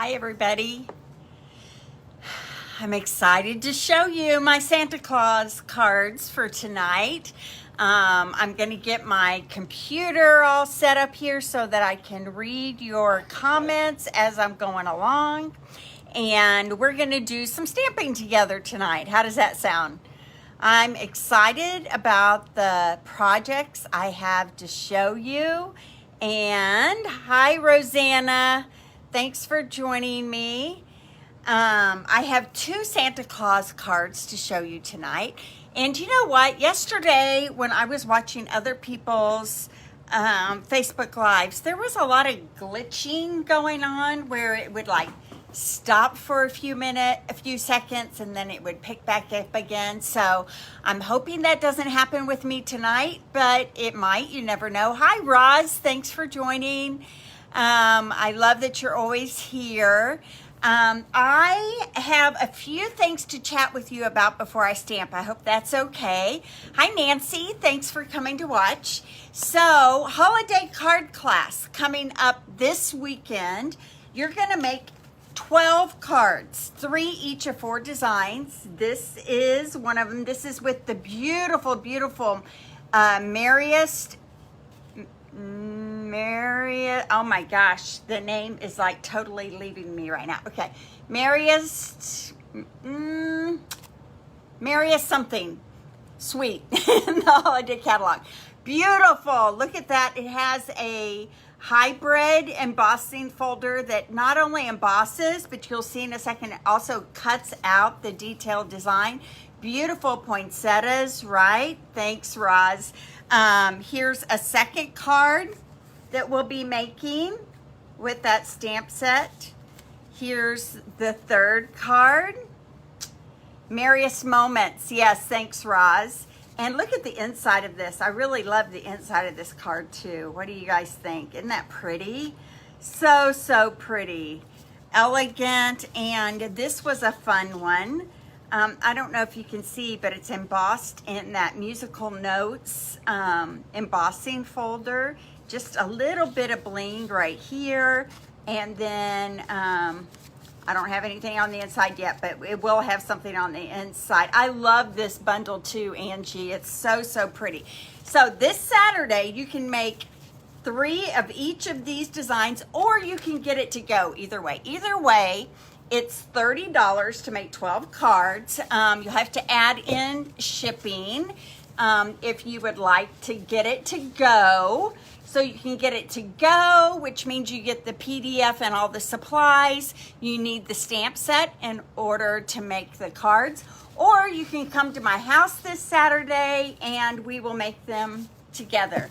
Hi everybody. I'm excited to show you my Santa Claus cards for tonight. I'm going to get my computer all set up here so that I can read your comments as I'm going along. And we're going to do some stamping together tonight. How does that sound? I'm excited about the projects I have to show you. And hi Rosanna, thanks for joining me. I have two Santa Claus cards to show you tonight. And you know what? Yesterday, when I was watching other people's Facebook Lives, there was a lot of glitching going on where it would like stop for a few seconds, and then it would pick back up again. So I'm hoping that doesn't happen with me tonight, but it might. You never know. Hi, Roz. Thanks for joining. I love that you're always here. I have a few things to chat with you about before I stamp. I hope that's okay. Hi, Nancy. Thanks for coming to watch. So, holiday card class coming up this weekend. You're going to make 12 cards, 3 each of 4 designs. This is one of them. This is with the beautiful, beautiful Marius. Oh my gosh, the name is like totally leaving me right now. Okay, Marius something sweet in the holiday catalog. Beautiful. Look at that. It has a hybrid embossing folder that not only embosses, but you'll see in a second, it also cuts out the detailed design. Beautiful poinsettias, right? Thanks, Roz. Here's a second card that we'll be making with that stamp set. Here's the third card. Merriest Moments. Yes, thanks, Roz. And look at the inside of this. I really love the inside of this card too. What do you guys think? Isn't that pretty? So, so pretty. Elegant. And this was a fun one. I don't know if you can see, but it's embossed in that musical notes embossing folder. Just a little bit of bling right here. And then I don't have anything on the inside yet, but it will have something on the inside. I love this bundle too, Angie. It's so, so pretty. So this Saturday, you can make 3 of each of these designs, or you can get it to go either way. Either way, it's $30 to make 12 cards. You'll have to add in shipping if you would like to get it to go. So you can get it to go, which means you get the PDF and all the supplies. You need the stamp set in order to make the cards. Or you can come to my house this Saturday and we will make them together.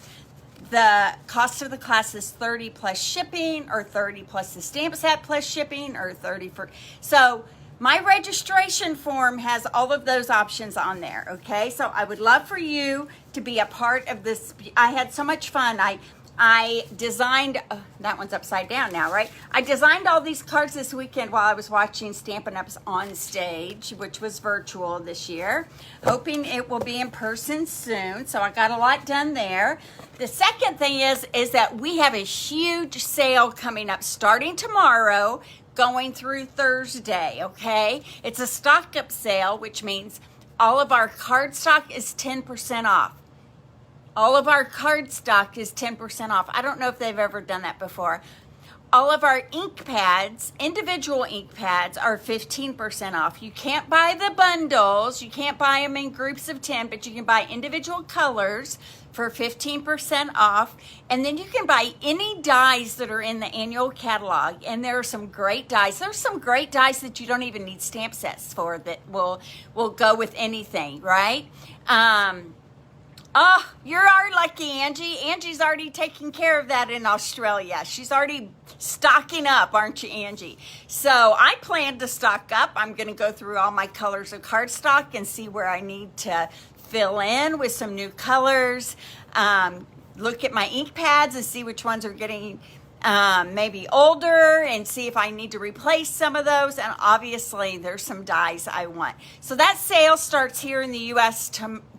The cost of the class is $30 plus shipping, or $30 plus the stamp set plus shipping, or $30 for... So my registration form has all of those options on there, okay? So I would love for you to be a part of this. I had so much fun. I designed, that one's upside down now, right? I designed all these cards this weekend while I was watching Stampin' Up's On Stage, which was virtual this year, hoping it will be in person soon. So I got a lot done there. The second thing is that we have a huge sale coming up starting tomorrow, going through Thursday, okay? It's a stock up sale, which means all of our card stock is 10% off. All of our card stock is 10% off. I don't know if they've ever done that before. All of our ink pads, individual ink pads, are 15% off. You can't buy the bundles. You can't buy them in groups of 10, but you can buy individual colors for 15% off. And then you can buy any dies that are in the annual catalog. And there are some great dies. There's some great dies that you don't even need stamp sets for that will go with anything, right? Oh, you're already lucky, Angie. Angie's already taking care of that in Australia. She's already stocking up, aren't you, Angie? So I plan to stock up. I'm going to go through all my colors of cardstock and see where I need to fill in with some new colors. Look at my ink pads and see which ones are getting maybe older, and see if I need to replace some of those. And obviously there's some dies I want. So that sale starts here in the US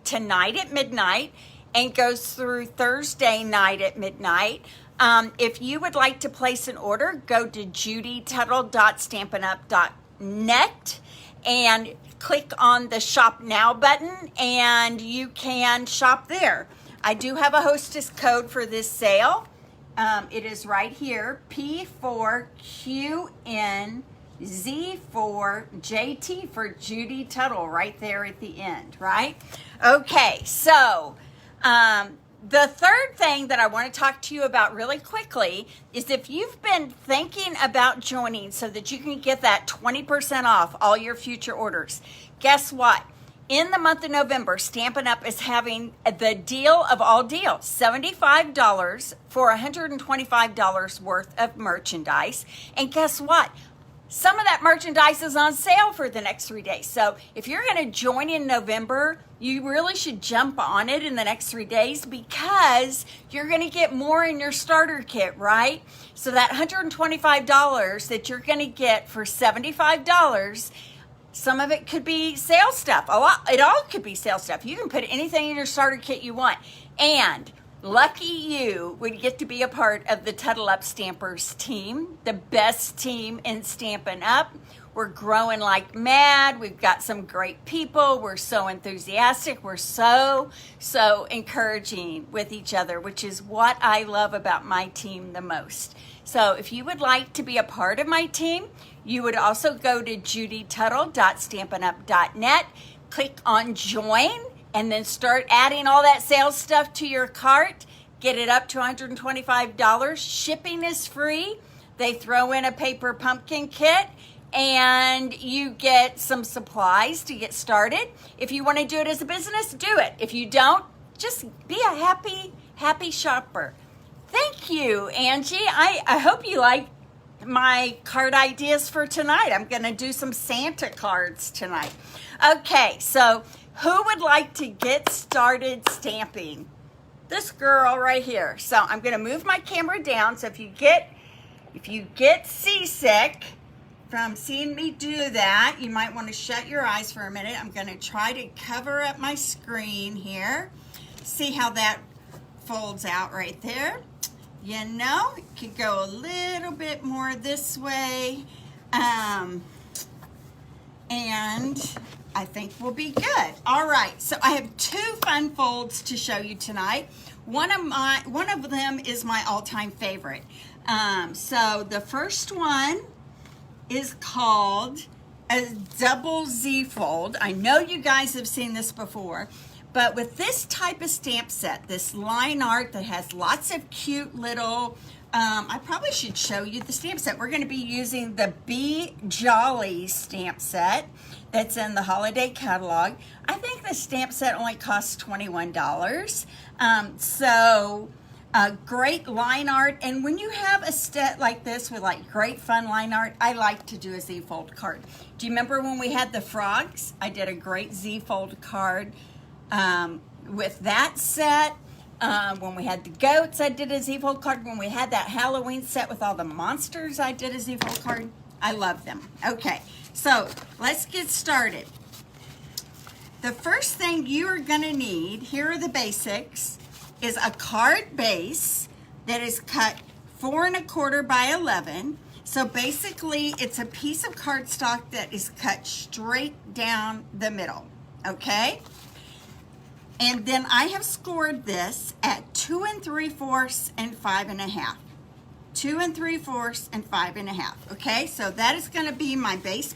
tonight at midnight and goes through Thursday night at midnight. If you would like to place an order, go to judytuttle.stampinup.net and click on the Shop Now button, and you can shop there. I do have a hostess code for this sale. It is right here, P4QN Z4JT for Judy Tuttle, right there at the end, right? Okay, so the third thing that I want to talk to you about really quickly is if you've been thinking about joining so that you can get that 20% off all your future orders, guess what? In the month of November, Stampin' Up! Is having the deal of all deals, $75 for $125 worth of merchandise. And guess what? Some of that merchandise is on sale for the next 3 days. So if you're going to join in November, you really should jump on it in the next 3 days because you're going to get more in your starter kit, right? So that $125 that you're going to get for $75, some of it could be sales stuff. It all could be sales stuff. You can put anything in your starter kit you want. And lucky you would get to be a part of the Tuttle Up Stampers team, the best team in Stampin' Up. We're growing like mad. We've got some great people. We're so enthusiastic. We're so encouraging with each other, which is what I love about my team the most. So if you would like to be a part of my team, you would also go to judytuttle.stampinup.net, click on join, and then start adding all that sales stuff to your cart. Get it up to $125. Shipping is free. They throw in a paper pumpkin kit, and you get some supplies to get started. If you want to do it as a business, do it. If you don't, just be a happy shopper. Thank you, Angie. I hope you like my card ideas for tonight. I'm going to do some Santa cards tonight. Okay, so who would like to get started stamping? This girl right here. So I'm going to move my camera down. So if you get seasick from seeing me do that, you might want to shut your eyes for a minute. I'm going to try to cover up my screen here. See how that folds out right there. You know, it could go a little bit more this way. And I think we'll be good. All right, so I have two fun folds to show you tonight. One of them is my all-time favorite. So the first one is called a double Z fold. I know you guys have seen this before, but with this type of stamp set, this line art that has lots of cute little, I probably should show you the stamp set. We're going to be using the Be Jolly stamp set that's in the holiday catalog. I think the stamp set only costs $21. Great line art. And when you have a set like this with like great fun line art, I like to do a Z-fold card. Do you remember when we had the frogs? I did a great Z-fold card with that set. When we had the goats, I did a Z-fold card. When we had that Halloween set with all the monsters, I did a Z-fold card. I love them. Okay, so let's get started. The first thing you are going to need, here are the basics, is a card base that is cut 4 1/4 by 11. So basically, it's a piece of cardstock that is cut straight down the middle, okay? And then I have scored this at 2 3/4 and 5 1/2. 2 3/4 and 5 1/2. Okay, so that is going to be my base.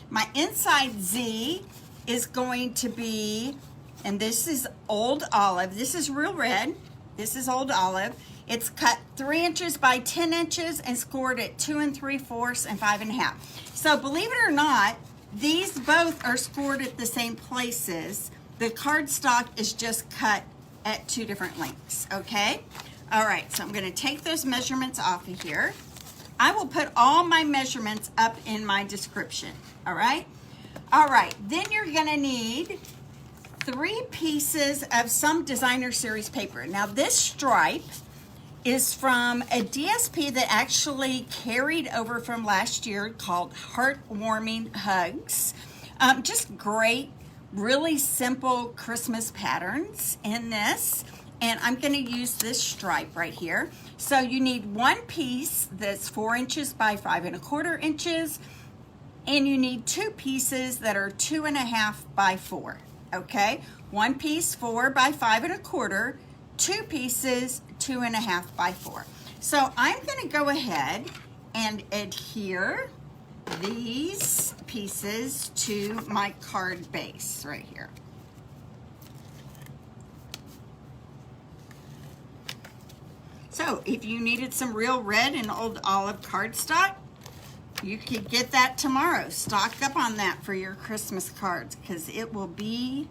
My inside Z is going to be, and this is Old Olive. This is real red. This is Old Olive. It's cut 3 inches by 10 inches and scored at 2 3/4 and 5 1/2. So believe it or not, these both are scored at the same places. The cardstock is just cut at 2 different lengths, okay? All right, so I'm gonna take those measurements off of here. I will put all my measurements up in my description, all right? All right, then you're gonna need 3 pieces of some designer series paper. Now this stripe is from a DSP that actually carried over from last year called Heartwarming Hugs. Just great, really simple Christmas patterns in this. And I'm going to use this stripe right here. So you need one piece that's 4 inches by 5 1/4 inches, and you need 2 pieces that are 2 1/2 by 4. Okay, one piece 4 by 5 1/4, 2 pieces 2 1/2 by 4. So I'm going to go ahead and adhere these pieces to my card base right here. So if you needed some real red and old olive cardstock, you could get that tomorrow. Stock up on that for your Christmas cards because it will be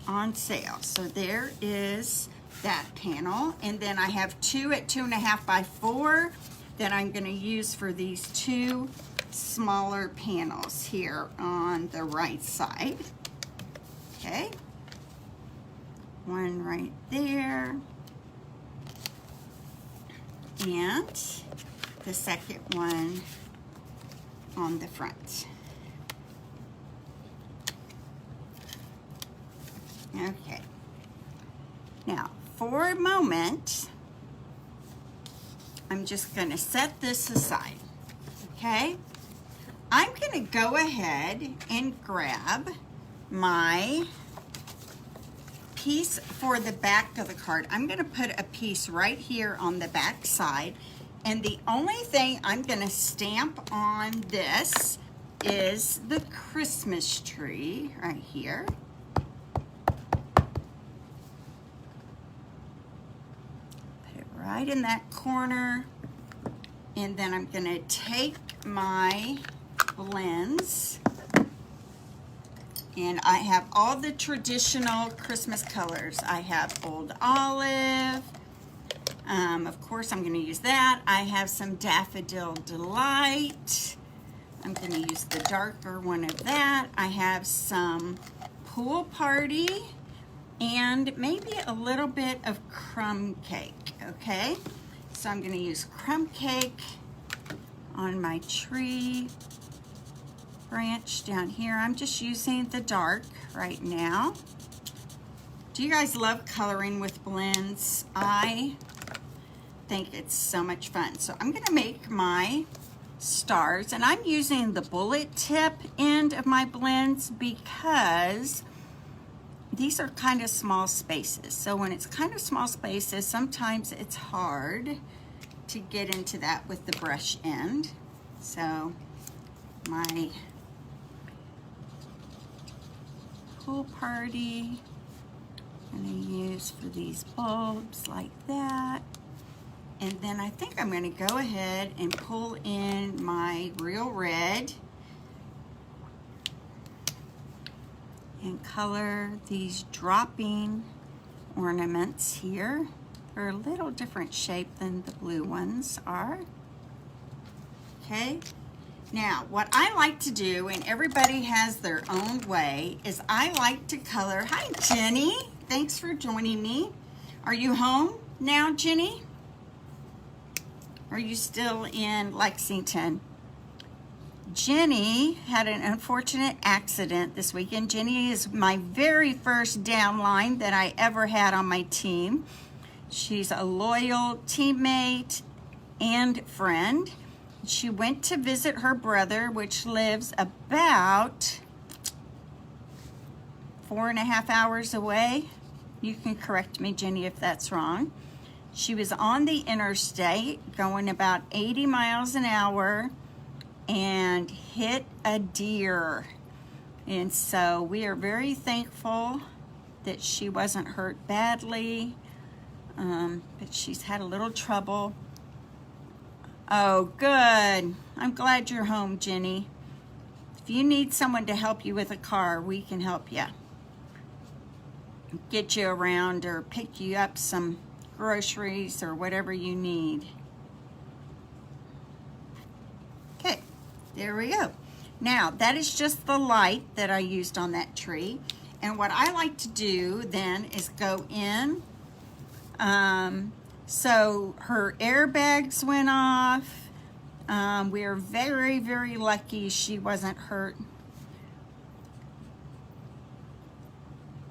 on sale. So there is that panel. And then I have 2 at 2 1/2 by 4 that I'm going to use for these 2 smaller panels here on the right side. Okay. One right there. And the second one on the front. Okay. Now, for a moment, I'm just going to set this aside. Okay? I'm going to go ahead and grab my piece for the back of the card. I'm going to put a piece right here on the back side, and the only thing I'm going to stamp on this is the Christmas tree right here. Put it right in that corner, and then I'm going to take my blends. And I have all the traditional Christmas colors. I have Old Olive. Of course, I'm going to use that. I have some Daffodil Delight. I'm going to use the darker one of that. I have some Pool Party and maybe a little bit of Crumb Cake, okay? So I'm going to use Crumb Cake on my tree branch down here. I'm just using the dark right now. Do you guys love coloring with blends? I think it's so much fun. So I'm going to make my stars, and I'm using the bullet tip end of my blends because these are kind of small spaces. So when it's kind of small spaces, sometimes it's hard to get into that with the brush end. So my Pool Party I'm going to use for these bulbs like that. And then I think I'm going to go ahead and pull in my Real Red and color these dropping ornaments here. They're a little different shape than the blue ones are. Okay. Now, what I like to do, and everybody has their own way, is I like to color. Hi, Jenny. Thanks for joining me. Are you home now, Jenny? Are you still in Lexington? Jenny had an unfortunate accident this weekend. Jenny is my very first downline that I ever had on my team. She's a loyal teammate and friend. She went to visit her brother, which lives about 4.5 hours away. You can correct me, Jenny, if that's wrong. She was on the interstate going about 80 miles an hour and hit a deer. And so we are very thankful that she wasn't hurt badly, but she's had a little trouble. Oh, good. I'm glad you're home, Jenny. If you need someone to help you with a car, we can help you. Get you around or pick you up some groceries or whatever you need. Okay, there we go. Now, that is just the light that I used on that tree. And what I like to do then is go in. So her airbags went off. We are very, very lucky she wasn't hurt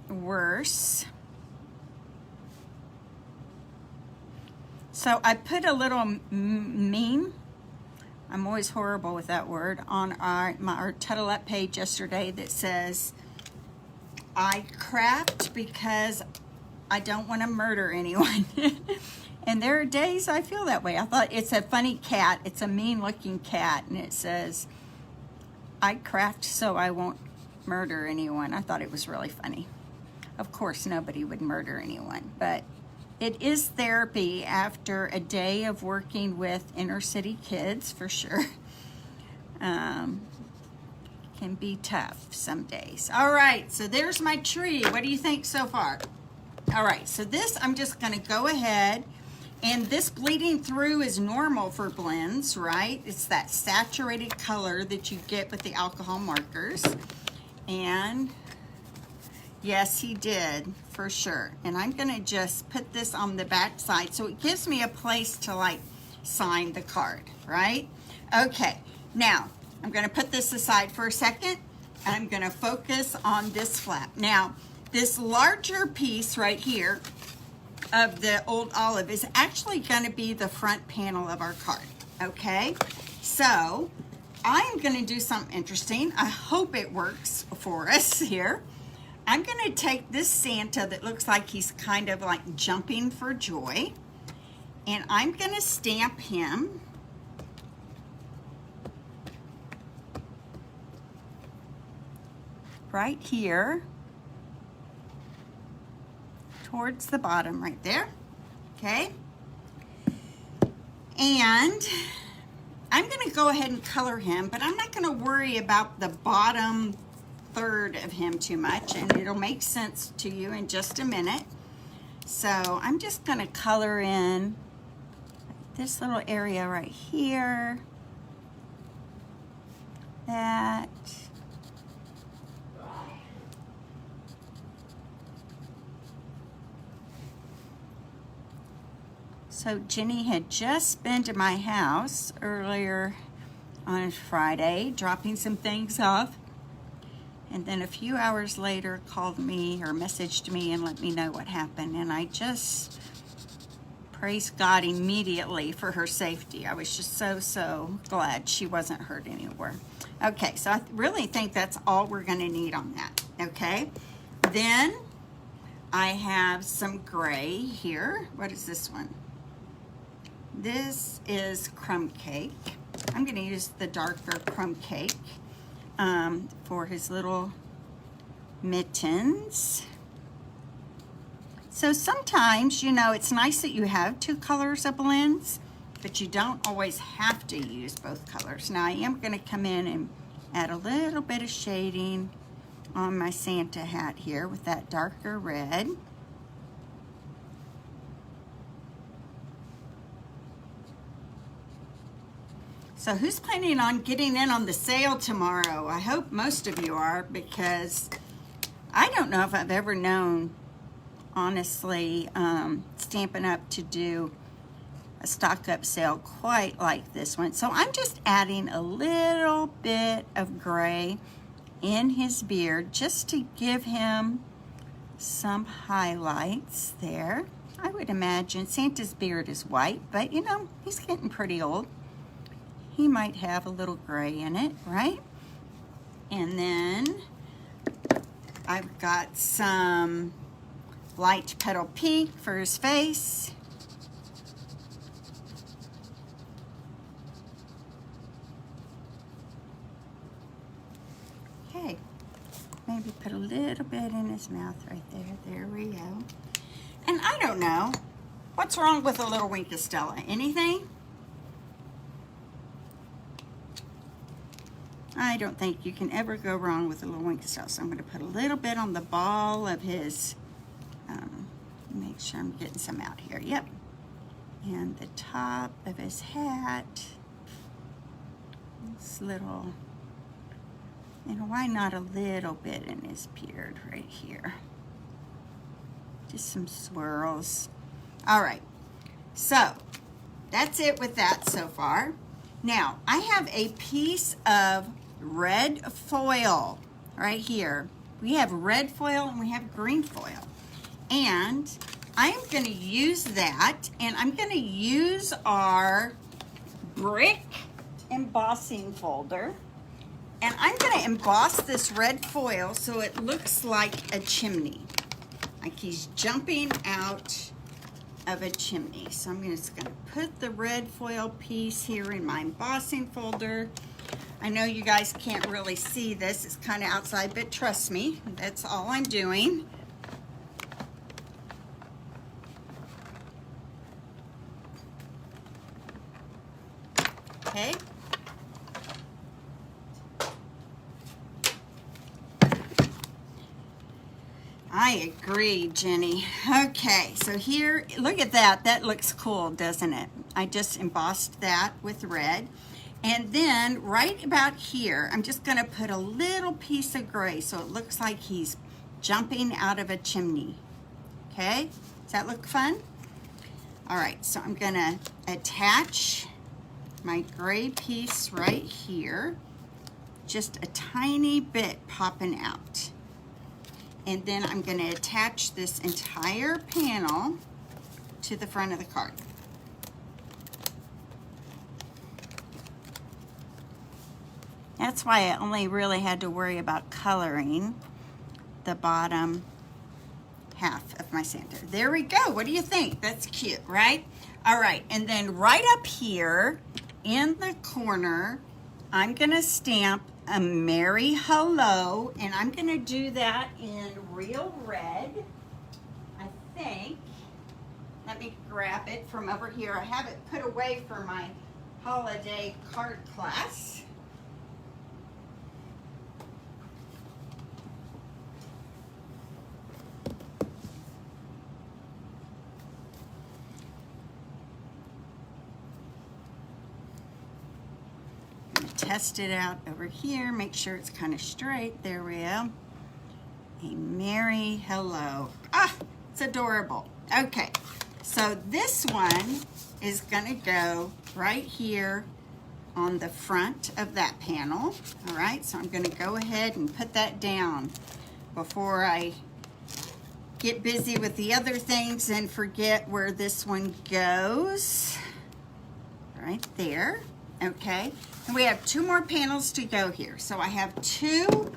worse. So I put a little meme, I'm always horrible with that word, on our Tuttle Up page yesterday that says, I craft because I don't want to murder anyone. And there are days I feel that way. I thought it's a funny cat. It's a mean looking cat. And it says, I craft so I won't murder anyone. I thought it was really funny. Of course, nobody would murder anyone. But it is therapy after a day of working with inner city kids, for sure. Can be tough some days. All right, so there's my tree. What do you think so far? All right, so this I'm just going to go ahead. And this bleeding through is normal for blends, right? It's that saturated color that you get with the alcohol markers. And yes, he did, for sure. And I'm gonna just put this on the back side so it gives me a place to like sign the card, right? Okay, now I'm gonna put this aside for a second and I'm gonna focus on this flap. Now, this larger piece right here of the old olive is actually going to be the front panel of our card. Okay, so I'm going to do something interesting. I hope it works for us here. I'm going to take this Santa that looks like he's kind of like jumping for joy, and I'm going to stamp him right here towards the bottom right there, okay? And I'm gonna go ahead and color him, but I'm not gonna worry about the bottom third of him too much, and it'll make sense to you in just a minute. So I'm just gonna color in this little area right here, that. So Jenny had just been to my house earlier on Friday, dropping some things off. And then a few hours later called me or messaged me and let me know what happened. And I just praised God immediately for her safety. I was just so glad she wasn't hurt anywhere. Okay, so I really think that's all we're gonna need on that, okay? Then I have some gray here. What is this one? This is crumb cake. I'm going to use the darker crumb cake for his little mittens. So sometimes, you know, it's nice that you have two colors of blends, but you don't always have to use both colors. Now I am going to come in and add a little bit of shading on my Santa hat here with that darker red. So who's planning on getting in on the sale tomorrow? I hope most of you are, because I don't know if I've ever known, honestly, Stampin' Up to do a stock up sale quite like this one. So I'm just adding a little bit of gray in his beard just to give him some highlights there. I would imagine Santa's beard is white, but you know, he's getting pretty old. He might have a little gray in it, right? And then I've got some light petal pink for his face. Okay, maybe put a little bit in his mouth right there. There we go. And I don't know, what's wrong with a little wink of Stella? Anything? I don't think you can ever go wrong with a little wink of Stella. So I'm going to put a little bit on the ball of his, make sure I'm getting some out here. Yep. And the top of his hat. This little, and why not a little bit in his beard right here? Just some swirls. All right. So that's it with that so far. Now I have a piece of red foil right here. We have red foil and we have green foil. And I am going to use that, and I'm going to use our brick embossing folder, and I'm going to emboss this red foil so it looks like a chimney, like he's jumping out of a chimney. So I'm just going to put the red foil piece here in my embossing folder. I know you guys can't really see this, it's kind of outside, but trust me, that's all I'm doing. Okay. I agree, Jenny. Okay, so here, look at that. That looks cool, doesn't it? I just embossed that with red. And then right about here, I'm just gonna put a little piece of gray so it looks like he's jumping out of a chimney. Okay, does that look fun? All right, so I'm gonna attach my gray piece right here, just a tiny bit popping out. And then I'm going to attach this entire panel to the front of the card. That's why I only really had to worry about coloring the bottom half of my Santa. There we go. What do you think? That's cute, right? All right, and then right up here in the corner, I'm gonna stamp a Merry Hello, and I'm gonna do that in real red, I think. Let me grab it from over here. I have it put away for my holiday card class. Test it out over here, make sure it's kind of straight. There we go. A Merry Hello. Ah, it's adorable. Okay, so this one is gonna go right here on the front of that panel. All right, so I'm gonna go ahead and put that down before I get busy with the other things and forget where this one goes. Right there. Okay, and we have 2 more panels to go here. So I have 2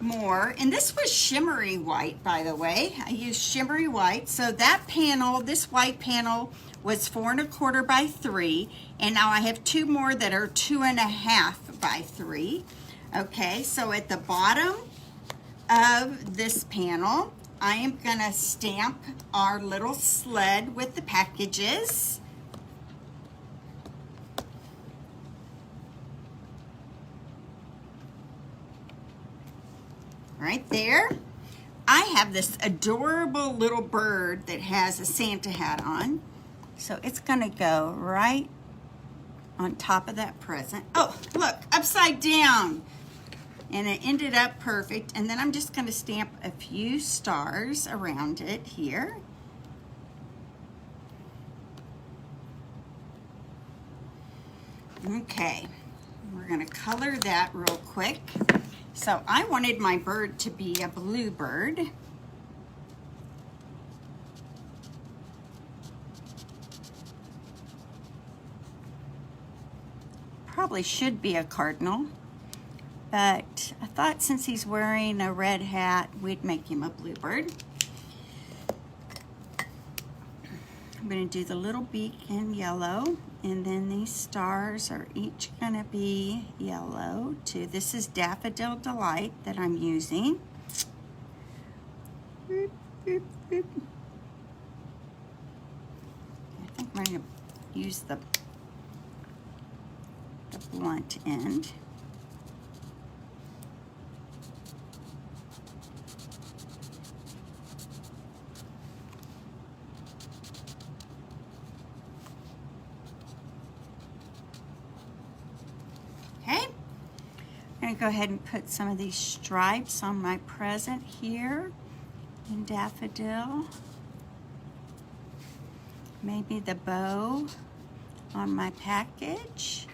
more, and this was shimmery white, by the way. I used shimmery white. So that panel, this white panel, was 4 1/4 by 3, and now I have 2 more that are 2 1/2 by 3. Okay, so at the bottom of this panel, I am gonna stamp our little sled with the packages. Right there. I have this adorable little bird that has a Santa hat on. So it's gonna go right on top of that present. Oh, look, upside down. And it ended up perfect. And then I'm just gonna stamp a few stars around it here. Okay, we're gonna color that real quick. So I wanted my bird to be a blue bird. Probably should be a cardinal, but I thought since he's wearing a red hat, we'd make him a blue bird. I'm going to do the little beak in yellow, and then these stars are each going to be yellow too. This is Daffodil Delight that I'm using. Boop, boop, boop. I think I'm going to use the blunt end. I'm going to go ahead and put some of these stripes on my present here in Daffodil. Maybe the bow on my package.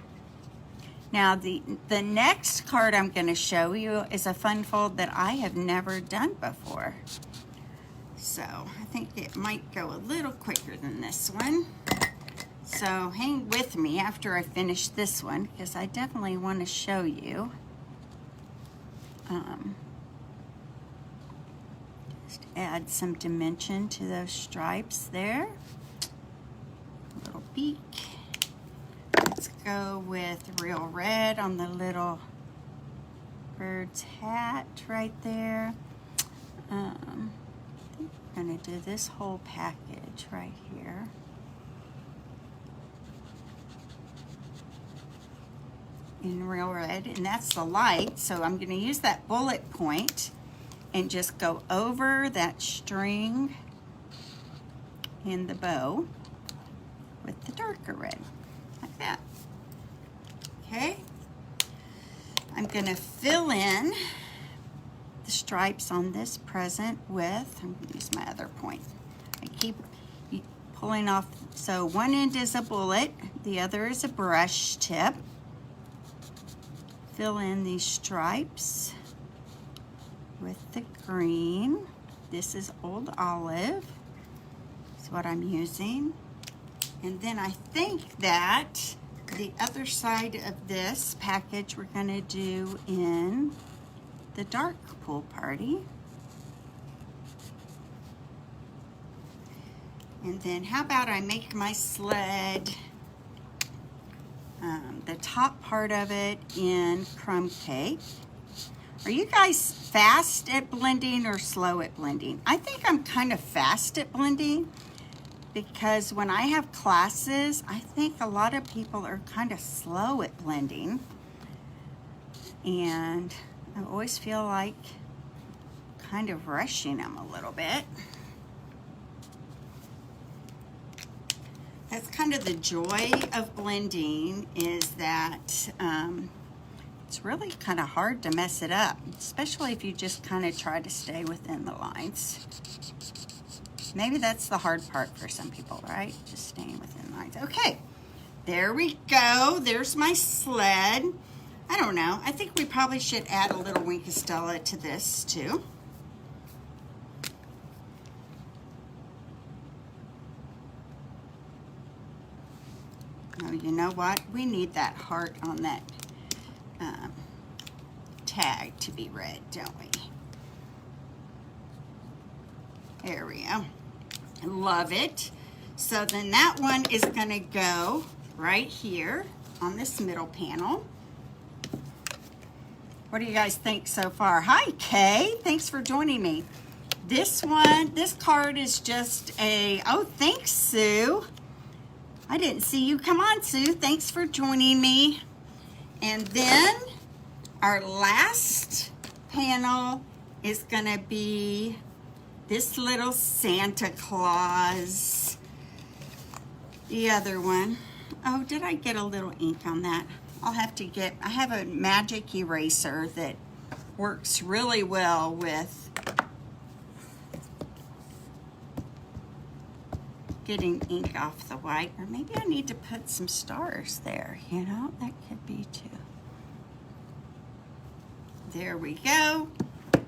Now the next card I'm going to show you is a fun fold that I have never done before. So I think it might go a little quicker than this one. So hang with me after I finish this one, because I definitely want to show you. Just add some dimension to those stripes there. A little beak. Let's go with real red on the little bird's hat right there. I think we're going to do this whole package right here. In real red, and that's the light, so I'm going to use that bullet point and just go over that string in the bow with the darker red, like that. Okay, I'm going to fill in the stripes on this present with, I'm going to use my other point. I keep pulling off, so one end is a bullet, the other is a brush tip. Fill in these stripes with the green. This is Old Olive, is what I'm using. And then I think that the other side of this package we're gonna do in the dark pool party. And then how about I make my sled, the top part of it in crumb cake. Are you guys fast at blending or slow at blending? I think I'm kind of fast at blending, because when I have classes, I think a lot of people are kind of slow at blending. And I always feel like kind of rushing them a little bit. That's kind of the joy of blending, is that it's really kind of hard to mess it up, especially if you just kind of try to stay within the lines. Maybe that's the hard part for some people, right? Just staying within lines. Okay, there we go. There's my sled. I don't know. I think we probably should add a little Winkostella to this too. Oh, you know what? We need that heart on that tag to be red, don't we? There we go. I love it. So then that one is going to go right here on this middle panel. What do you guys think so far? Hi, Kay. Thanks for joining me. This one, this card is just a, oh, thanks, Sue. I didn't see you. Come on, Sue. Thanks for joining me. And then our last panel is going to be this little Santa Claus. The other one. Oh, did I get a little ink on that? I'll have to get, I have a magic eraser that works really well with getting ink off the white, or maybe I need to put some stars there, you know, that could be too. There we go.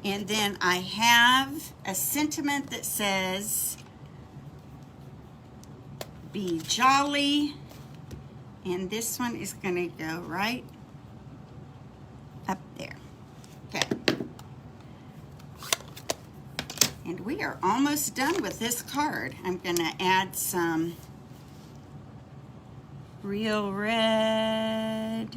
And then I have a sentiment that says, be jolly, and this one is gonna go right up there. Okay. And we are almost done with this card. I'm gonna add some real red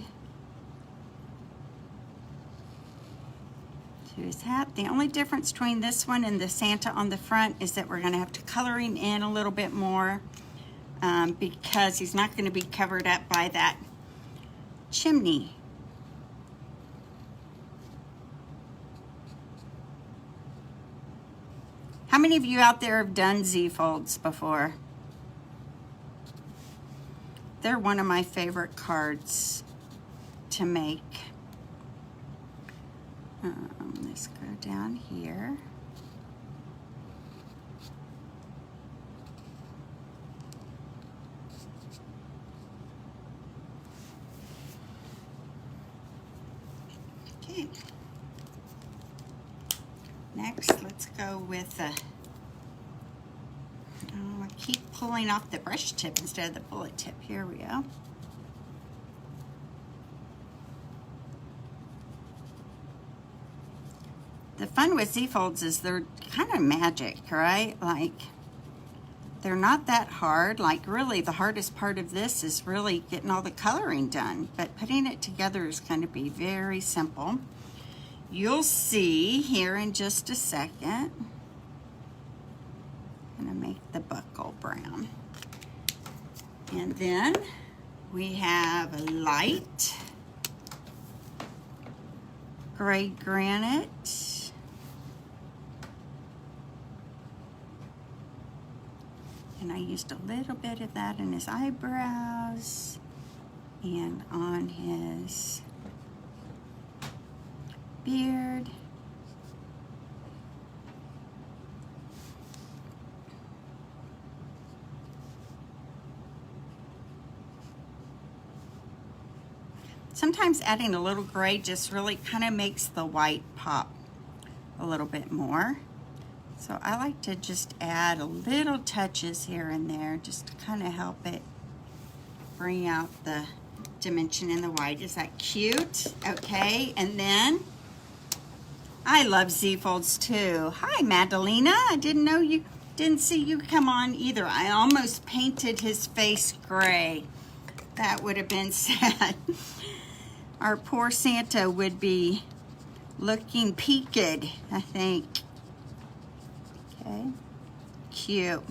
to his hat. The only difference between this one and the Santa on the front is that we're gonna have to color him in a little bit more because he's not gonna be covered up by that chimney. How many of you out there have done Z-folds before? They're one of my favorite cards to make. Let's go down here. Okay. Next, let's go with the keep pulling off the brush tip instead of the bullet tip. Here we go. The fun with Z-folds is they're kind of magic, right? Like, they're not that hard. Like, really, the hardest part of this is really getting all the coloring done. But putting it together is going to be very simple. You'll see here in just a second. I'm going to make the buckle brown. And then we have a light gray granite. And I used a little bit of that in his eyebrows and on his beard. Sometimes adding a little gray just really kind of makes the white pop a little bit more. So I like to just add a little touches here and there just to kind of help it bring out the dimension in the white. Is that cute? Okay, and then I love Z-folds too. Hi, Madalena. I didn't see you come on either. I almost painted his face gray. That would have been sad. Our poor Santa would be looking peaked, I think. Okay, cute.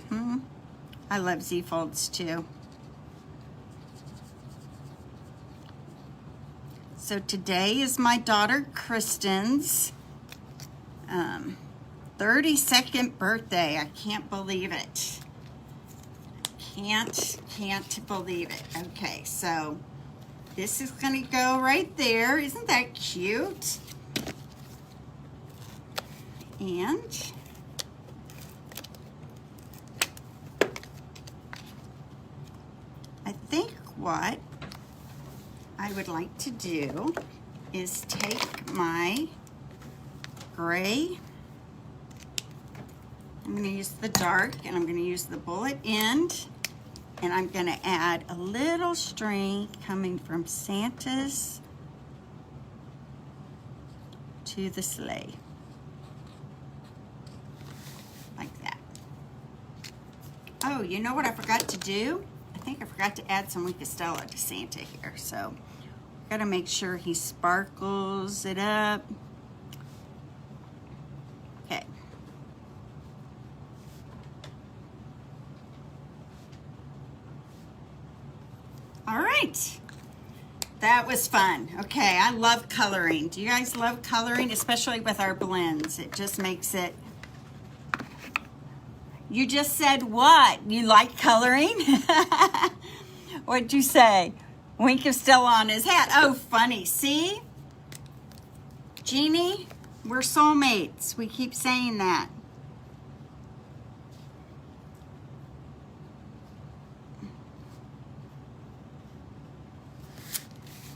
I love Z-folds too. So today is my daughter Kristen's 32nd birthday. I can't believe it. Can't believe it. Okay, so this is gonna go right there. Isn't that cute? And I think what I would like to do is take my gray, I'm going to use the dark, and I'm going to use the bullet end, and I'm going to add a little string coming from Santa's to the sleigh, like that. Oh, you know what I forgot to do? I think I forgot to add some Weekastella to Santa here, so gotta make sure he sparkles it up. Okay. All right. That was fun. Okay, I love coloring. Do you guys love coloring, especially with our blends? It just makes it. You just said what? You like coloring? What'd you say? Weekastella on his hat. Oh, funny. See? Jeannie, we're soulmates. We keep saying that.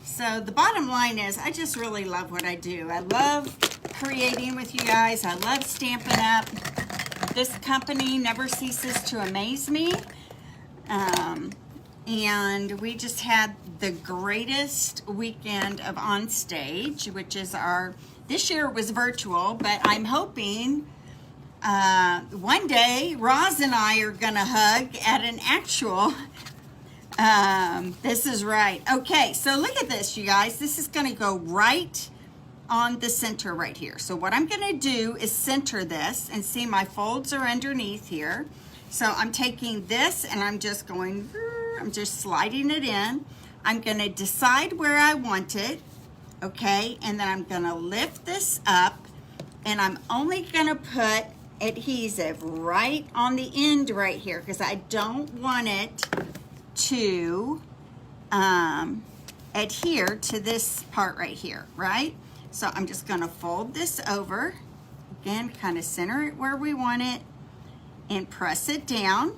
So the bottom line is I just really love what I do. I love creating with you guys. I love Stampin' Up. This company never ceases to amaze me. And we just had the greatest weekend of On Stage, which is this year was virtual, but I'm hoping one day Roz and I are gonna hug at an actual, this is right. Okay, so look at this, you guys. This is gonna go right on the center right here. So what I'm gonna do is center this, and see my folds are underneath here. So I'm taking this and I'm just going, I'm just sliding it in. I'm gonna decide where I want it, okay? And then I'm gonna lift this up, and I'm only gonna put adhesive right on the end right here, because I don't want it to adhere to this part right here, right? So I'm just gonna fold this over, again, kind of center it where we want it, and press it down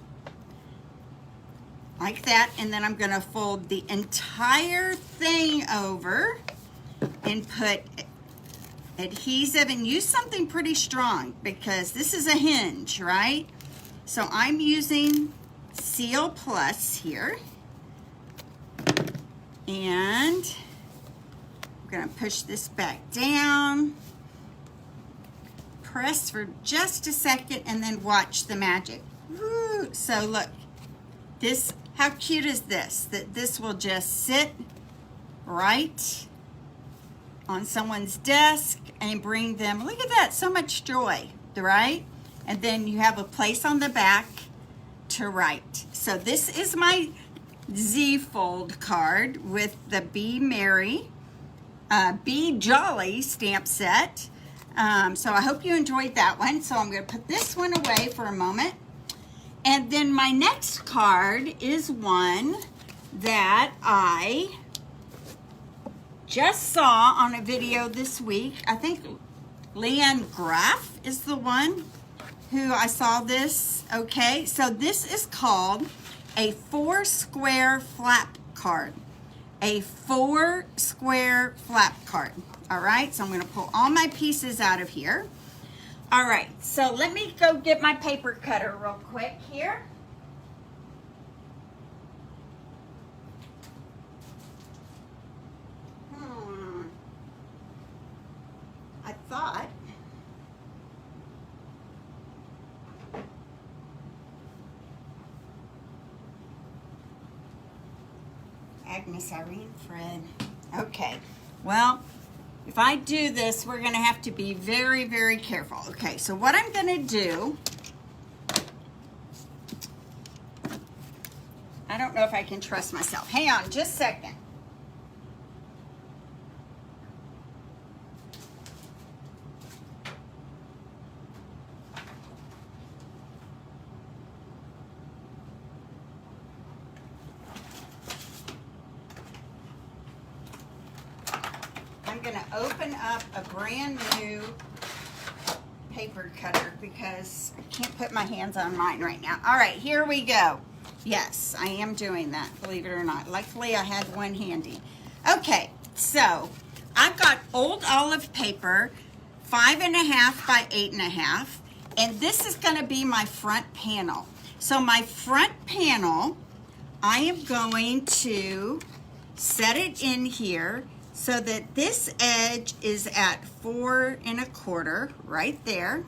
like that. And then I'm gonna fold the entire thing over and put adhesive, and use something pretty strong because this is a hinge, right? So I'm using Seal Plus here. And we're gonna push this back down. Press for just a second and then watch the magic. Woo. So look, this, how cute is this? That this will just sit right on someone's desk and bring them, look at that, so much joy, right? And then you have a place on the back to write. So this is my Z-fold card with the Be Merry, Be Jolly stamp set. So I hope you enjoyed that one. So I'm going to put this one away for a moment. And then my next card is one that I just saw on a video this week. I think Leanne Graff is the one who I saw this. Okay, so this is called a 4-square flap card. A 4-square flap card. All right, so I'm going to pull all my pieces out of here. All right, so let me go get my paper cutter real quick here. I thought Agnes, Irene, Fred. Okay, well, if I do this, we're going to have to be very, very careful. Okay, so what I'm going to do, I don't know if I can trust myself. Hang on just a second. I'm going to open up a brand new paper cutter because I can't put my hands on mine right now. All right, here we go. Yes, I am doing that, believe it or not. Luckily, I had one handy. Okay, so I've got old olive paper, 5.5 by 8.5, and this is going to be my front panel. So my front panel, I am going to set it in here so that this edge is at 4 1/4 right there.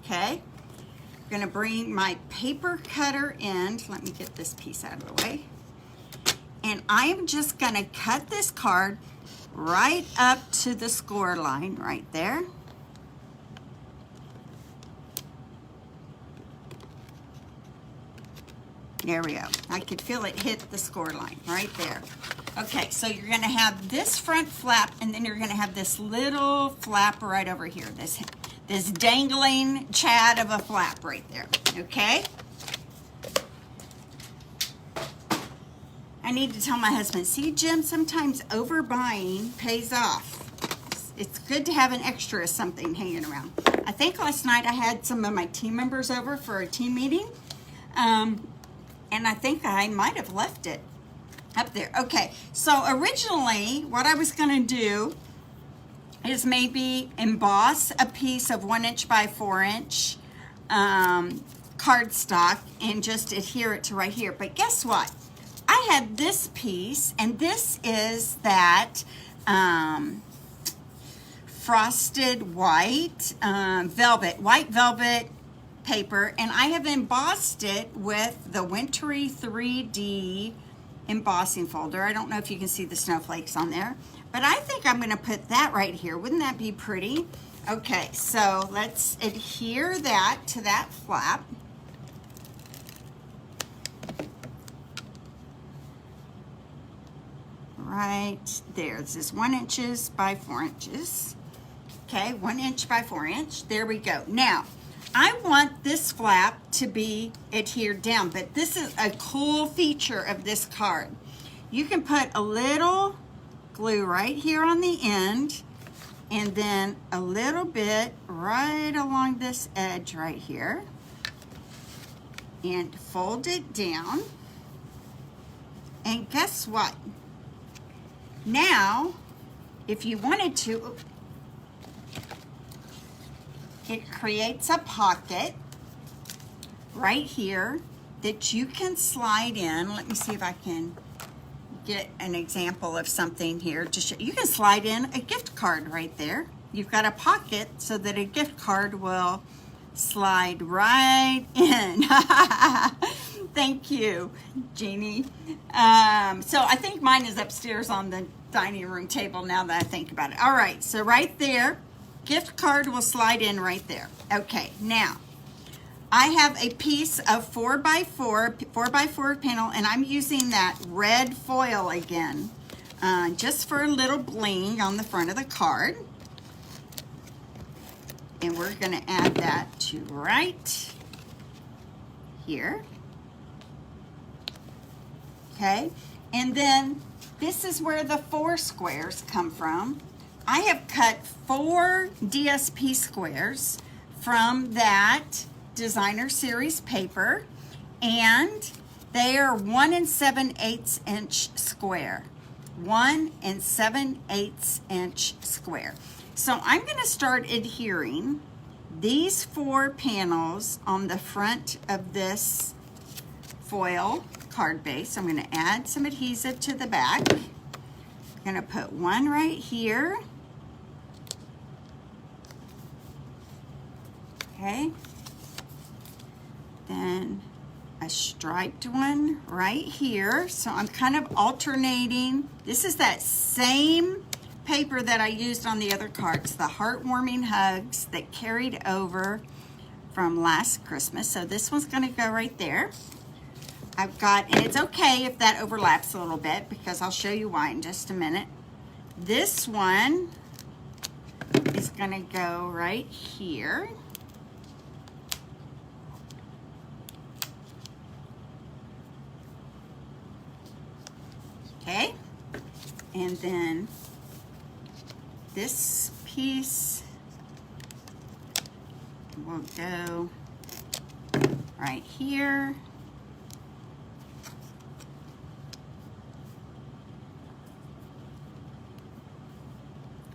Okay, I'm going to bring my paper cutter in. Let me get this piece out of the way. And I am just going to cut this card right up to the score line right there. There we go. I could feel it hit the score line right there. Okay, so you're going to have this front flap, and then you're going to have this little flap right over here. This dangling chad of a flap right there. Okay? I need to tell my husband, see, Jim, sometimes overbuying pays off. It's good to have an extra of something hanging around. I think last night I had some of my team members over for a team meeting. And I think I might have left it up there. Okay, so originally what I was going to do is maybe emboss a piece of 1 inch by 4 inch cardstock and just adhere it to right here. But guess what? I had this piece, and this is that frosted white white velvet paper, and I have embossed it with the Wintry 3D embossing folder. I don't know if you can see the snowflakes on there, but I think I'm going to put that right here. Wouldn't that be pretty? Okay, so let's adhere that to that flap. Right there. This is 1 inch by 4 inches. Okay, 1 inch by 4 inch. There we go. Now, I want this flap to be adhered down, but this is a cool feature of this card. You can put a little glue right here on the end, and then a little bit right along this edge right here, and fold it down. And guess what? Now, if you wanted to, it creates a pocket right here that you can slide in. Let me see if I can get an example of something here to show. You can slide in a gift card right there. You've got a pocket so that a gift card will slide right in. Thank you, Jeannie. So I think mine is upstairs on the dining room table now that I think about it. All right, so right there, gift card will slide in right there. Okay, now I have a piece of 4x4 panel, and I'm using that red foil again, just for a little bling on the front of the card. And we're gonna add that to right here. Okay, and then this is where the 4 squares come from. I have cut 4 DSP squares from that designer series paper, and they are 1 7/8 inch square. 1 7/8 inch square. So I'm going to start adhering these 4 panels on the front of this foil card base. I'm going to add some adhesive to the back. I'm going to put one right here. Okay. Then a striped one right here. So I'm kind of alternating. This is that same paper that I used on the other cards, the heartwarming hugs that carried over from last Christmas. So this one's going to go right there. I've got, and it's okay if that overlaps a little bit because I'll show you why in just a minute. This one is going to go right here. Okay, and then this piece will go right here.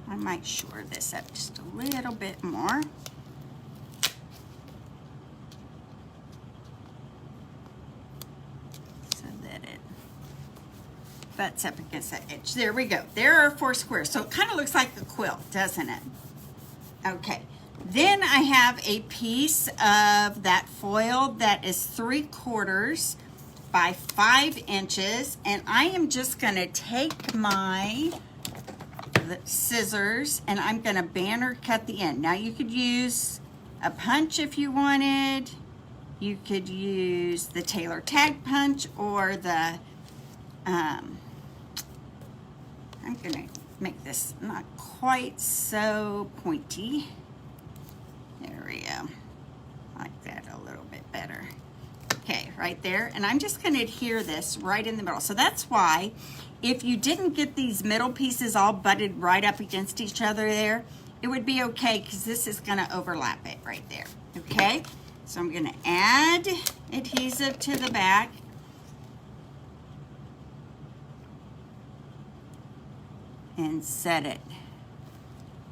I might shore this up just a little bit more. So that it butts up against that edge. There we go. There are 4 squares. So it kind of looks like a quilt, doesn't it? Okay. Then I have a piece of that foil that is 3/4 by 5 inches. And I am just going to take my scissors and I'm going to banner cut the end. Now you could use a punch if you wanted. You could use the Taylor tag punch or the I'm gonna make this not quite so pointy. There we go. Like that a little bit better. Okay, right there. And I'm just gonna adhere this right in the middle. So that's why if you didn't get these middle pieces all butted right up against each other there, it would be okay because this is gonna overlap it right there, okay? So I'm gonna add adhesive to the back. And set it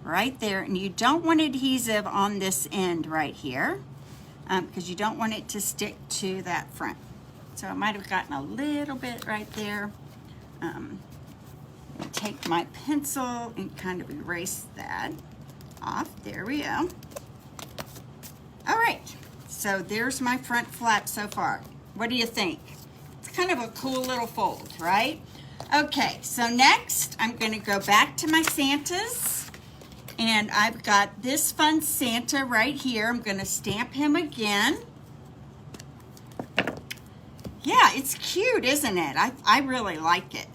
right there. And you don't want adhesive on this end right here because you don't want it to stick to that front. So I might have gotten a little bit right there. Take my pencil and kind of erase that off. There we go. All right, so there's my front flap so far. What do you think? It's kind of a cool little fold, right? Okay, so next I'm going to go back to my Santas, and I've got this fun Santa right here. I'm going to stamp him again. Yeah, it's cute, isn't it? I really like it.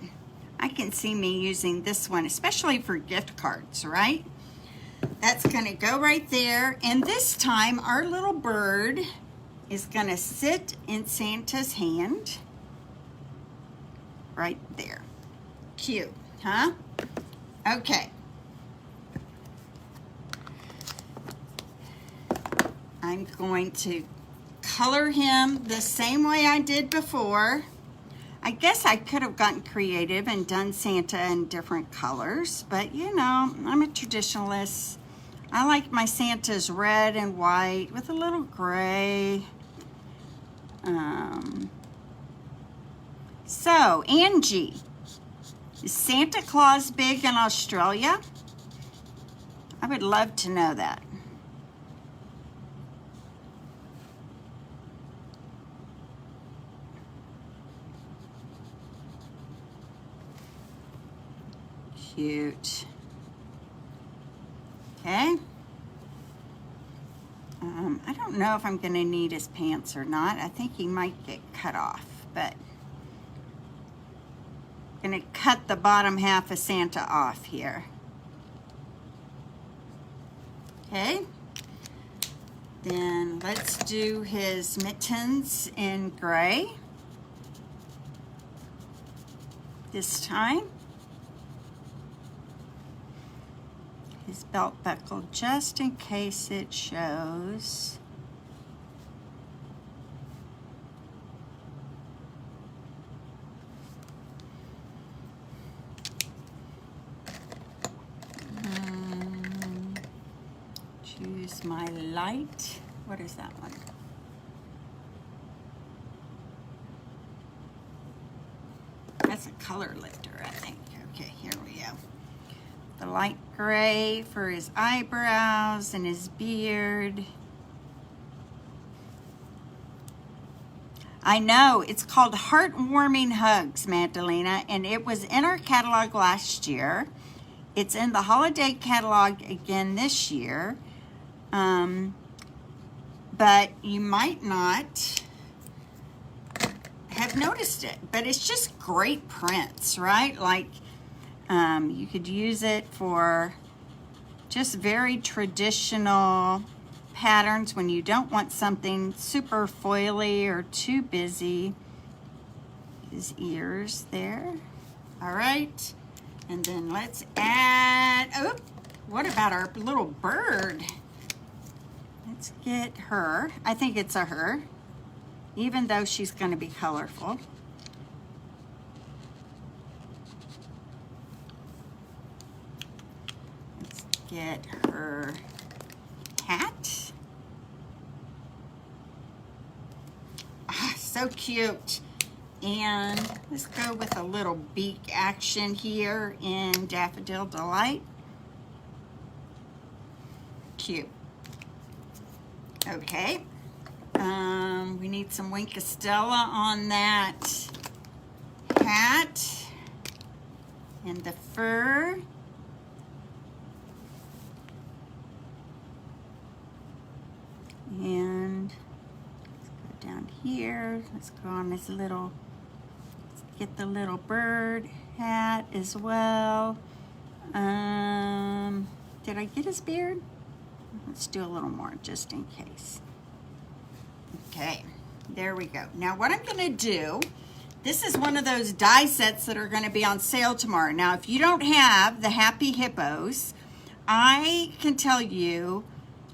I can see me using this one, especially for gift cards, right? That's going to go right there, and this time our little bird is going to sit in Santa's hand. Right there. Cute, huh? Okay. I'm going to color him the same way I did before. I guess I could have gotten creative and done Santa in different colors, but you know, I'm a traditionalist. I like my Santas red and white with a little gray. So, Angie, is Santa Claus big in Australia? I would love to know that. Cute. Okay. I don't know if I'm going to need his pants or not. I think he might get cut off, but I'm going to cut the bottom half of Santa off here. Okay. Then let's do his mittens in gray this time. His belt buckle, just in case it shows. Choose my light. What is that one? That's a color lifter, I think. Okay, here we go. The light gray for his eyebrows and his beard. I know, it's called Heartwarming Hugs, Magdalena, and it was in our catalog last year. It's in the holiday catalog again this year. But you might not have noticed it, but it's just great prints, right? Like, you could use it for just very traditional patterns when you don't want something super foily or too busy. His ears there. All right. And then let's add, oh, what about our little bird? Let's get her. I think it's a her, even though she's going to be colorful. Get her hat. Ah, so cute. And let's go with a little beak action here in Daffodil Delight. Cute. Okay. We need some Wink of Stella on that hat and the fur. And let's go down here. Let's go on this little, let's get the little bird hat as well. Did I get his beard? Let's do a little more just in case. Okay, there we go. Now what I'm gonna do, this is one of those die sets that are gonna be on sale tomorrow. Now if you don't have the Happy Hippos, I can tell you,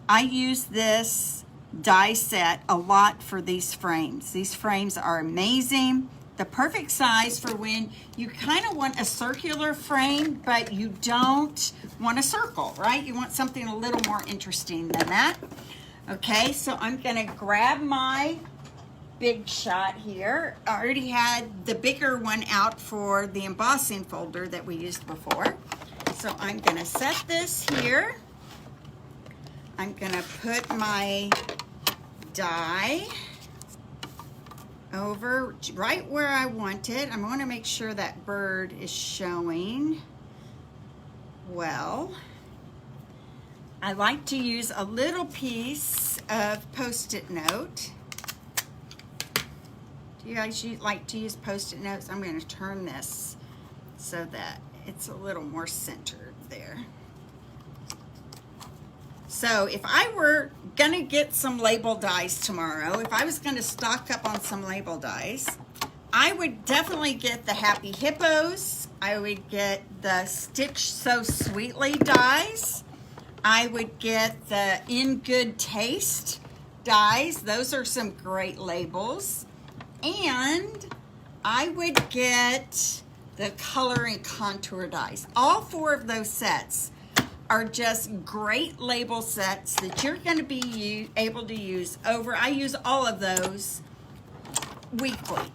I use this die set a lot for these frames. These frames are amazing. The perfect size for when you kind of want a circular frame, but you don't want a circle, right? You want something a little more interesting than that. Okay, so I'm gonna grab my big shot here. I already had the bigger one out for the embossing folder that we used before. So I'm gonna set this here. I'm gonna put my die over right where I want it. I want to make sure that bird is showing well. I like to use a little piece of Post-it note. Do you guys like to use Post-it notes? I'm going to turn this so that it's a little more centered there. So if I were gonna get some label dies tomorrow, if I was gonna stock up on some label dies, I would definitely get the Happy Hippos. I would get the Stitch So Sweetly dies. I would get the In Good Taste dies. Those are some great labels. And I would get the Color and Contour dies. All four of those sets are just great label sets that you're going to be able to use over. I use all of those weekly,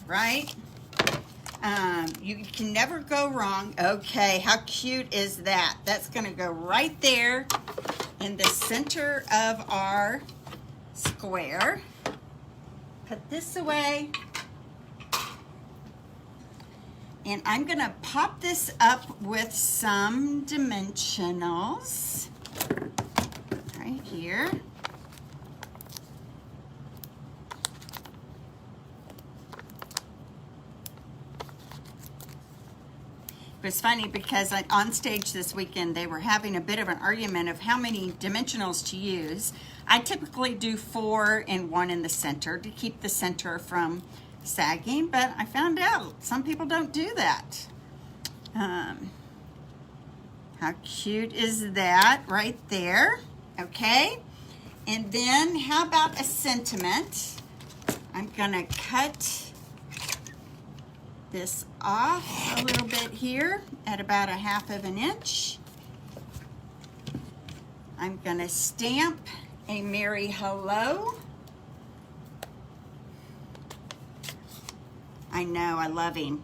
right? You can never go wrong. Okay, how cute is that? That's gonna go right there in the center of our square. Put this away. And I'm gonna pop this up with some dimensionals right here. It was funny because on stage this weekend, they were having a bit of an argument of how many dimensionals to use. I typically do 4 and 1 in the center to keep the center from sagging, but I found out some people don't do that. How cute is that right there? Okay, and then how about a sentiment? I'm gonna cut this off a little bit here at about 1/2 inch. I'm gonna stamp a Merry Hello. I know, I love him.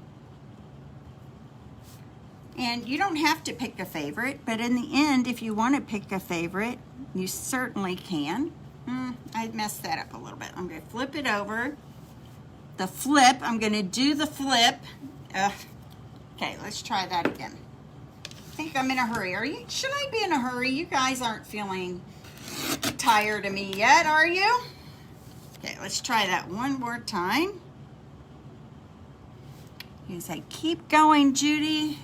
And you don't have to pick a favorite, but in the end, if you want to pick a favorite, you certainly can. I messed that up a little bit. I'm going to flip it over. The flip, I'm going to do the flip. Okay, let's try that again. I think I'm in a hurry. Should I be in a hurry? You guys aren't feeling tired of me yet, are you? Okay, let's try that one more time. You say, keep going, Judy.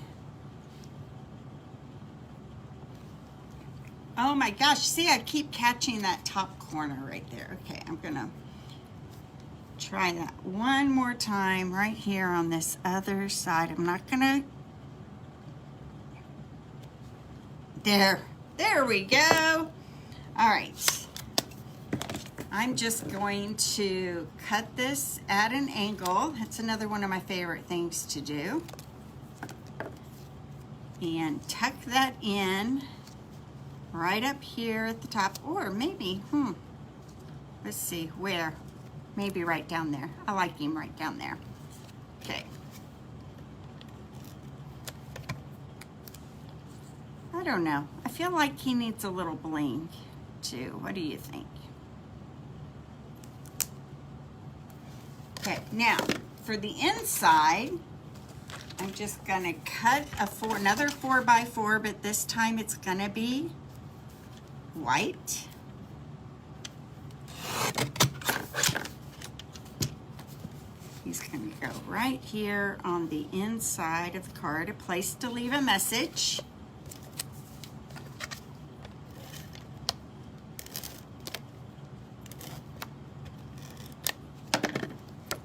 Oh my gosh, see, I keep catching that top corner right there. Okay, I'm gonna try that one more time right here on this other side. I'm not gonna, there we go. All right, I'm just going to cut this at an angle. That's another one of my favorite things to do. And tuck that in right up here at the top, or maybe, let's see, where? Maybe right down there. I like him right down there. Okay. I don't know. I feel like he needs a little bling too. What do you think? Okay, now for the inside, I'm just gonna cut another 4x4, but this time it's gonna be white. He's gonna go right here on the inside of the card, a place to leave a message.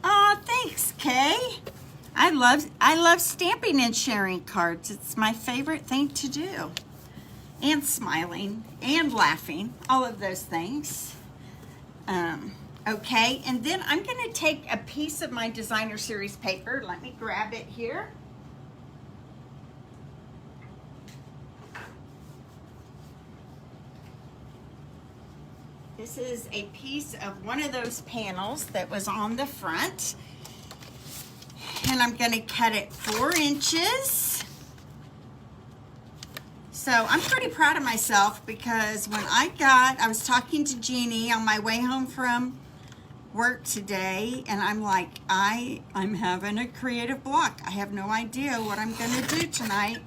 Oh, thanks, Kay. I love stamping and sharing cards. It's my favorite thing to do. And smiling and laughing, all of those things. Okay, and then I'm gonna take a piece of my designer series paper. Let me grab it here. This is a piece of one of those panels that was on the front. And I'm gonna cut it 4 inches. So I'm pretty proud of myself because when I was talking to Jeannie on my way home from work today, and I'm like, I'm having a creative block. I have no idea what I'm gonna do tonight.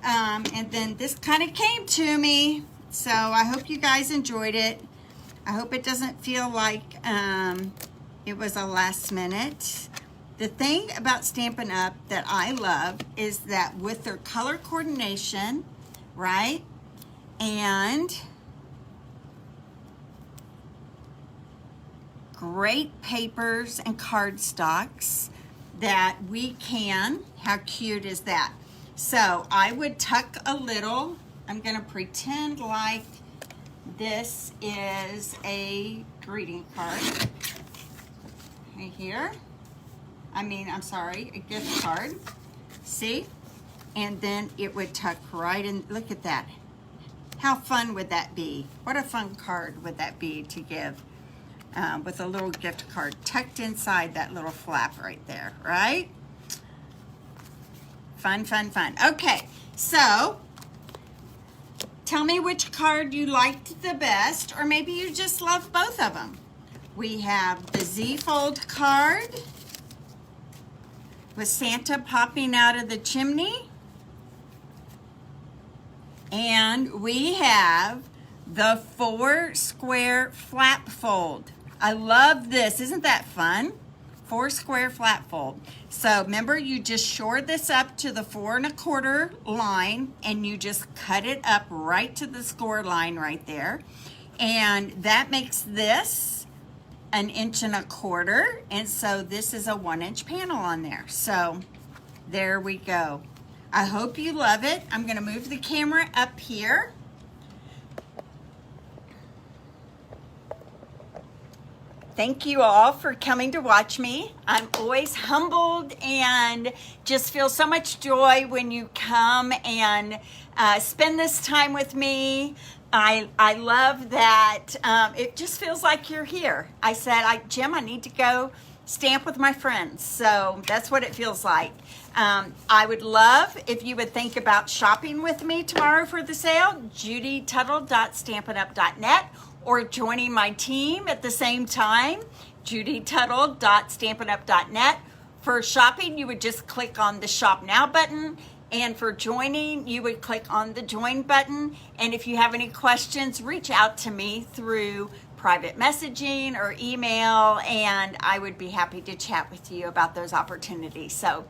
And then this kind of came to me. So I hope you guys enjoyed it. I hope it doesn't feel like it was a last minute. The thing about Stampin' Up! That I love is that with their color coordination, right? And great papers and cardstocks that we can, how cute is that? So I would tuck a little, I'm gonna pretend like this is a greeting card right here. I'm sorry, a gift card. See? And then it would tuck right in. Look at that. How fun would that be? What a fun card would that be to give with a little gift card tucked inside that little flap right there, right? Fun, fun, fun. Okay, so tell me which card you liked the best, or maybe you just love both of them. We have the Z-fold card with Santa popping out of the chimney. And we have the 4 square flap fold. I love this. Isn't that fun? 4 square flap fold. So remember, you just shore this up to the 4 1/4 line, and you just cut it up right to the score line right there. And that makes this 1 1/4 inches. And so this is a 1-inch panel on there. So there we go. I hope you love it. I'm going to move the camera up here. Thank you all for coming to watch me. I'm always humbled and just feel so much joy when you come and spend this time with me. I love that it just feels like you're here. I said, Jim, I need to go stamp with my friends. So that's what it feels like. I would love if you would think about shopping with me tomorrow for the sale, judytuttle.stampinup.net, or joining my team at the same time, judytuttle.stampinup.net. For shopping, you would just click on the Shop Now button. And for joining, you would click on the Join button. And if you have any questions, reach out to me through private messaging or email, and I would be happy to chat with you about those opportunities. So,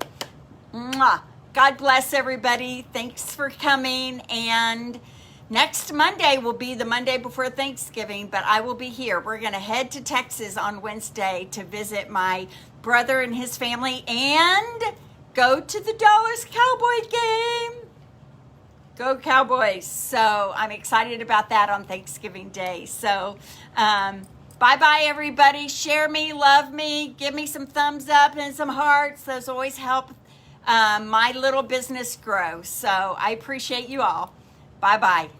mwah. God bless everybody. Thanks for coming. And next Monday will be the Monday before Thanksgiving, but I will be here. We're going to head to Texas on Wednesday to visit my brother and his family and go to the Dallas Cowboy game. Go Cowboys. So I'm excited about that on Thanksgiving Day. So bye-bye, everybody. Share me, love me, give me some thumbs up and some hearts. Those always help my little business grow. So I appreciate you all. Bye-bye.